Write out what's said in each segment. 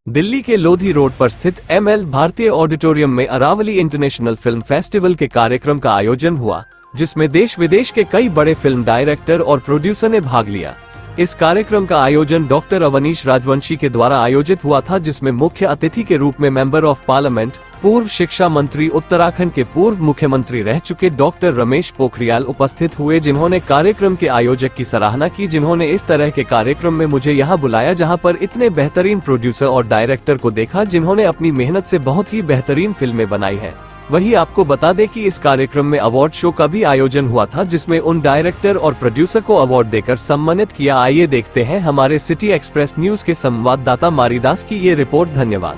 दिल्ली के लोधी रोड पर स्थित ML भारतीय ऑडिटोरियम में अरावली इंटरनेशनल फिल्म फेस्टिवल के कार्यक्रम का आयोजन हुआ, जिसमें देश विदेश के कई बड़े फिल्म डायरेक्टर और प्रोड्यूसर ने भाग लिया। इस कार्यक्रम का आयोजन डॉक्टर अवनीश राजवंशी के द्वारा आयोजित हुआ था, जिसमें मुख्य अतिथि के रूप में मेंबर ऑफ पार्लियामेंट, पूर्व शिक्षा मंत्री, उत्तराखंड के पूर्व मुख्यमंत्री रह चुके डॉक्टर रमेश पोखरियाल उपस्थित हुए, जिन्होंने कार्यक्रम के आयोजक की सराहना की, जिन्होंने इस तरह के कार्यक्रम में मुझे यहां बुलाया जहां पर इतने बेहतरीन प्रोड्यूसर और डायरेक्टर को देखा, जिन्होंने अपनी मेहनत से बहुत ही बेहतरीन फिल्में बनाई है। वहीं आपको बता दें कि इस कार्यक्रम में अवार्ड शो का भी आयोजन हुआ था, जिसमें उन डायरेक्टर और प्रोड्यूसर को अवार्ड देकर सम्मानित किया। आइए देखते हैं हमारे सिटी एक्सप्रेस न्यूज के संवाददाता मारीदास की ये रिपोर्ट। धन्यवाद।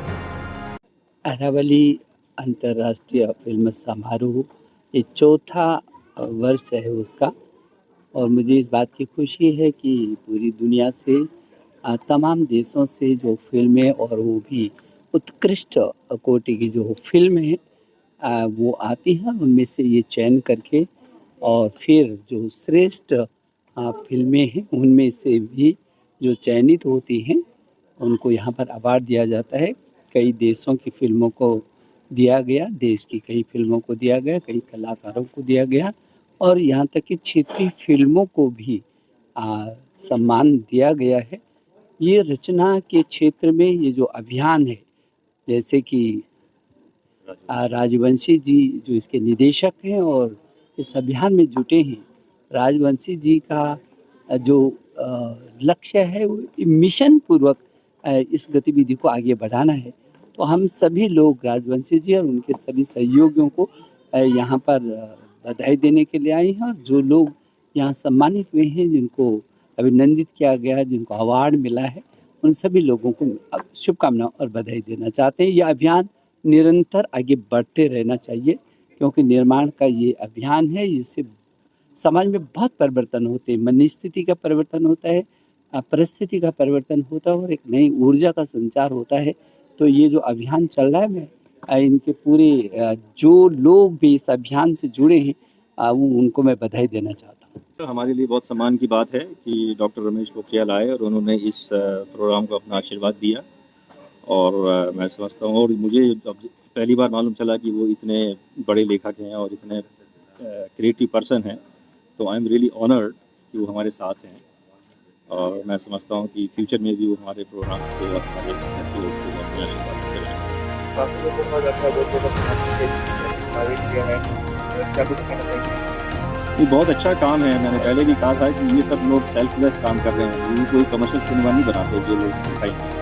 अरावली अंतर्राष्ट्रीय फिल्म समारोह ये चौथा वर्ष है उसका, और मुझे इस बात की खुशी है कि पूरी दुनिया से तमाम देशों से जो फिल्में और वो भी उत्कृष्ट कोटि की जो फिल्म है वो आती हैं, उनमें से ये चयन करके और फिर जो श्रेष्ठ फिल्में हैं उनमें से भी जो चयनित होती हैं उनको यहाँ पर अवार्ड दिया जाता है। कई देशों की फिल्मों को दिया गया, देश की कई फिल्मों को दिया गया, कई कलाकारों को दिया गया, और यहाँ तक कि क्षेत्रीय फिल्मों को भी सम्मान दिया गया है। ये रचना के क्षेत्र में ये जो अभियान है, जैसे कि राजवंशी जी जो इसके निदेशक हैं और इस अभियान में जुटे हैं, राजवंशी जी का जो लक्ष्य है वो मिशन पूर्वक इस गतिविधि को आगे बढ़ाना है। तो हम सभी लोग राजवंशी जी और उनके सभी सहयोगियों को यहाँ पर बधाई देने के लिए आए हैं, और जो लोग यहाँ सम्मानित हुए हैं, जिनको अभिनंदित किया गया, जिनको अवार्ड मिला है, उन सभी लोगों को शुभकामनाएं और बधाई देना चाहते हैं। यह अभियान निरंतर आगे बढ़ते रहना चाहिए, क्योंकि निर्माण का ये अभियान है, इससे समाज में बहुत परिवर्तन होते हैं। मन स्थिति का परिवर्तन होता है, परिस्थिति का परिवर्तन होता है, और एक नई ऊर्जा का संचार होता है। तो ये जो अभियान चल रहा है, मैं इनके पूरे जो लोग भी इस अभियान से जुड़े हैं उनको मैं बधाई देना चाहता हूँ। तो हमारे लिए बहुत सम्मान की बात है कि डॉक्टर रमेश पोखरियाल आए और उन्होंने इस प्रोग्राम को अपना आशीर्वाद दिया, और मैं समझता हूँ, और मुझे पहली बार मालूम चला कि वो इतने बड़े लेखक हैं और इतने क्रिएटिव पर्सन हैं। तो आई एम रियली ऑनर्ड कि वो हमारे साथ हैं, और मैं समझता हूँ कि फ्यूचर में भी वो हमारे प्रोग्राम को और हमारे फेस्टिवल्स को अपने आशीर्वाद करेंगे। ये बहुत अच्छा काम है। मैंने पहले भी कहा था कि ये सब लोग सेल्फलेस काम कर रहे हैं, ये कोई कमर्शियल सिनेमा नहीं बनाते। जो लोग दिखाएंगे,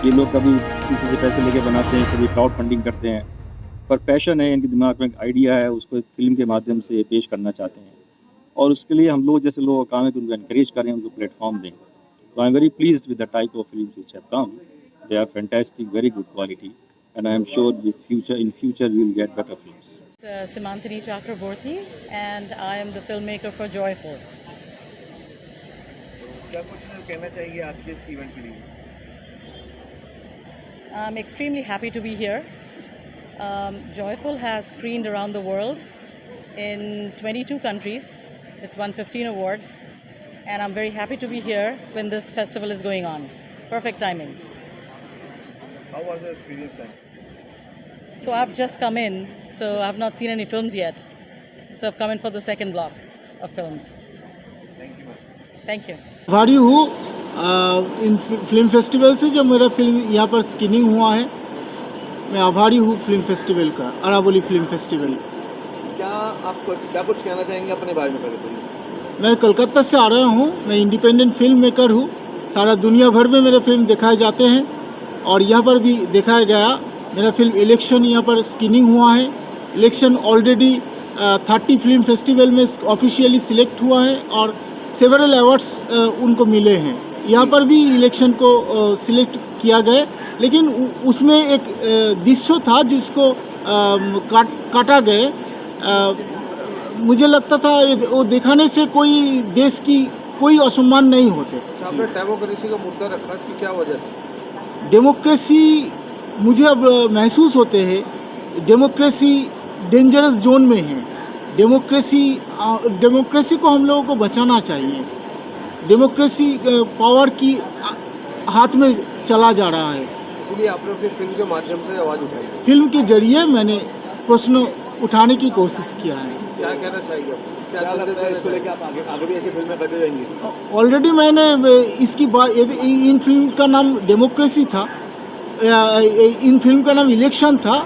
ये लोग कभी किसी से पैसे लेके बनाते हैं, कभी क्राउड फंडिंग करते हैं, पर पैशन है, इनके दिमाग में एक आइडिया है, उसको एक फिल्म के माध्यम से पेश करना चाहते हैं, और उसके लिए हम लोग जैसे लोग काम है तो उनको एनकरेज करें, उनको प्लेटफॉर्म दें। तो I am very pleased with the type of films which have come. They are fantastic, very good quality, and I am sure in future we will get better films. Simantini Chakraborty, and I am the filmmaker for Joyful. क्या कुछ कहना चाहिए आज के इस event के लिए? I'm extremely happy to be here. Joyful has screened around the world in 22 countries. It's won 15 awards, and I'm very happy to be here when this festival is going on. Perfect timing. How was your experience then? So I've just come in, so I've not seen any films yet. So I've come in for the second block of films. Thank you. Thank you. आभारी हूँ इन film festival से, जो मेरा film यहाँ पर screening हुआ है। मैं आभारी हूँ फिल्म फेस्टिवल का, अरावली फिल्म फेस्टिवल। क्या कुछ कहना चाहेंगे अपने बारे में? पहले मैं कलकत्ता से आ रहा हूँ। मैं इंडिपेंडेंट फिल्म मेकर हूँ। सारा दुनिया भर में मेरे फिल्म दिखाए जाते हैं, और यहाँ पर भी दिखाया गया। मेरा फिल्म इलेक्शन यहाँ पर स्क्रीनिंग हुआ है। इलेक्शन ऑलरेडी 30 फिल्म फेस्टिवल में ऑफिशियली सिलेक्ट हुआ है, और सेवरल अवार्ड्स उनको मिले हैं। यहाँ पर भी इलेक्शन को सिलेक्ट किया गया, लेकिन उसमें एक दृश्य था जिसको काटा गया। मुझे लगता था वो दिखाने से कोई देश की कोई असम्मान नहीं होते। आपने डेमोक्रेसी का मुद्दा रखा, इसकी क्या वजह थी? डेमोक्रेसी मुझे अब महसूस होते हैं डेमोक्रेसी डेंजरस जोन में है। डेमोक्रेसी को हम लोगों को बचाना चाहिए। डेमोक्रेसी पावर की हाथ में चला जा रहा है। लिए आपने अपनी फिल्म के माध्यम से आवाज़ उठाई? फिल्म के जरिए मैंने प्रश्न उठाने की कोशिश किया है। क्या कहना चाहिए आप? क्या लगता है इसको लेकर आप आगे भी ऐसी फिल्में करते रहेंगे? ऑलरेडी मैंने इसकी बात, इन फिल्म का नाम डेमोक्रेसी था, इन फिल्म का नाम इलेक्शन था।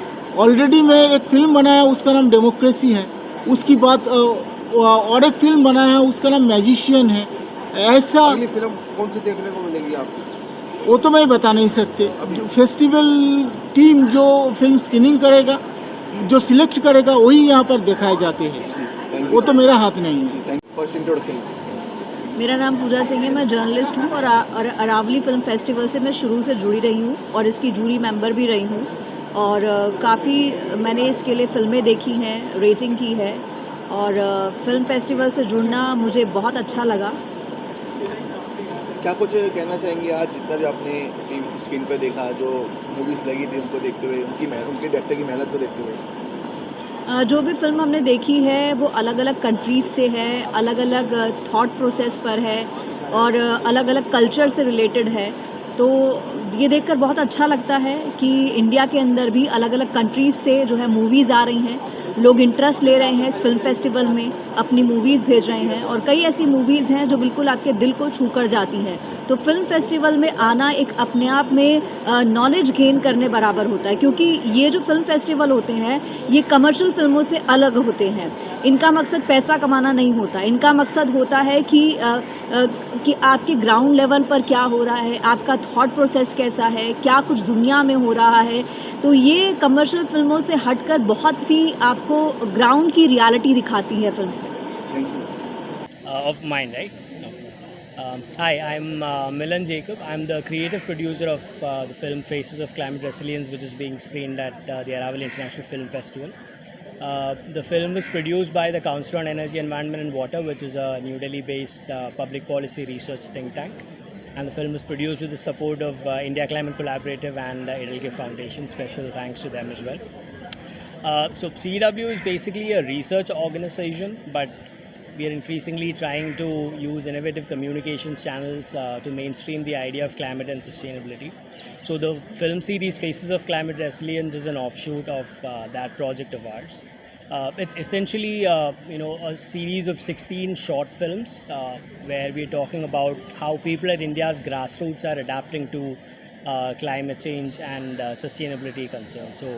ऑलरेडी मैं एक फिल्म बनाया, उसका नाम डेमोक्रेसी है। उसकी बात और एक फिल्म बनाया है, उसका नाम मैजिशियन है। ऐसा अगली फिल्म कौन सी देखने को मिलेगी आपको? वो तो मैं बता नहीं सकते। जो फेस्टिवल टीम जो फिल्म स्क्रीनिंग करेगा, जो सिलेक्ट करेगा, वही यहाँ पर दिखाए जाते हैं। वो तो मेरा हाथ नहीं है। First introduction. मेरा नाम पूजा सिंह है, मैं जर्नलिस्ट हूँ और अरावली फिल्म फेस्टिवल से मैं शुरू से जुड़ी रही हूँ और इसकी जूरी मेंबर भी रही हूँ। और काफ़ी मैंने इसके लिए फ़िल्में देखी हैं, रेटिंग की है और फिल्म फेस्टिवल से जुड़ना मुझे बहुत अच्छा लगा। क्या कुछ कहना चाहेंगे आज जितना भी आपने स्क्रीन पर देखा, जो मूवीज़ लगी थी उनको देखते हुए, उनके डायरेक्टर की मेहनत को देखते हुए? जो भी फिल्म हमने देखी है वो अलग अलग कंट्रीज़ से है, अलग अलग थॉट प्रोसेस पर है और अलग अलग कल्चर से रिलेटेड है। तो ये देखकर बहुत अच्छा लगता है कि इंडिया के अंदर भी अलग अलग कंट्रीज़ से जो है मूवीज़ आ रही हैं, लोग इंटरेस्ट ले रहे हैं इस फिल्म फेस्टिवल में, अपनी मूवीज़ भेज रहे हैं और कई ऐसी मूवीज़ हैं जो बिल्कुल आपके दिल को छू कर जाती हैं। तो फिल्म फेस्टिवल में आना एक अपने आप में नॉलेज गेन करने बराबर होता है, क्योंकि ये जो फिल्म फेस्टिवल होते हैं ये कमर्शियल फिल्मों से अलग होते हैं। इनका मकसद पैसा कमाना नहीं होता, इनका मकसद होता है कि आपके ग्राउंड लेवल पर क्या हो रहा है, आपका थॉट प्रोसेस कैसा है, क्या कुछ दुनिया में हो रहा है। तो ये कमर्शियल फिल्मों से हटकर बहुत सी आपको ग्राउंड की रियलिटी दिखाती है film. Of mine, right? No. Hi, I'm Milan Jacob. I'm the creative producer of the film Faces of Climate Resilience, which is being screened at the Aravali International Film Festival. The film was produced by the Council on Energy, Environment and Water, which is a New Delhi-based public policy research think tank. And the film was produced with the support of India Climate Collaborative and Edelgate Foundation. Special thanks to them as well. So CW is basically a research organization, but we are increasingly trying to use innovative communications channels to mainstream the idea of climate and sustainability. So the film series Faces of Climate Resilience is an offshoot of that project of ours. It's essentially a series of 16 short films where we're talking about how people at India's grassroots are adapting to climate change and sustainability concerns. So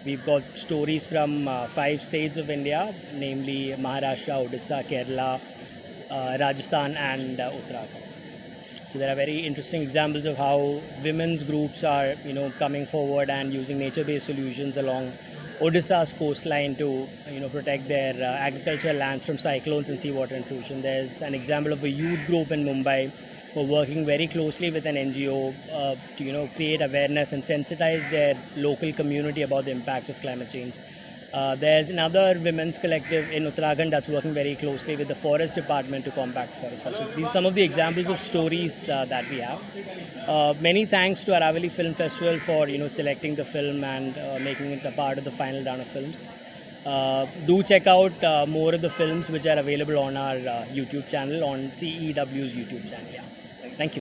we've got stories from 5 states of India, namely Maharashtra, Odisha, Kerala, Rajasthan and Uttarakhand. So there are very interesting examples of how women's groups are, coming forward and using nature-based solutions along Odisha's coastline to, protect their agricultural lands from cyclones and seawater intrusion. There's an example of a youth group in Mumbai who are working very closely with an NGO to, create awareness and sensitize their local community about the impacts of climate change. There's another women's collective in Uttarakhand that's working very closely with the forest department to combat forest fires. So these are some of the examples of stories that we have. Many thanks to Aravali Film Festival for selecting the film and making it a part of the final round of films. Do check out more of the films which are available on our YouTube channel, on CEW's YouTube channel. Yeah.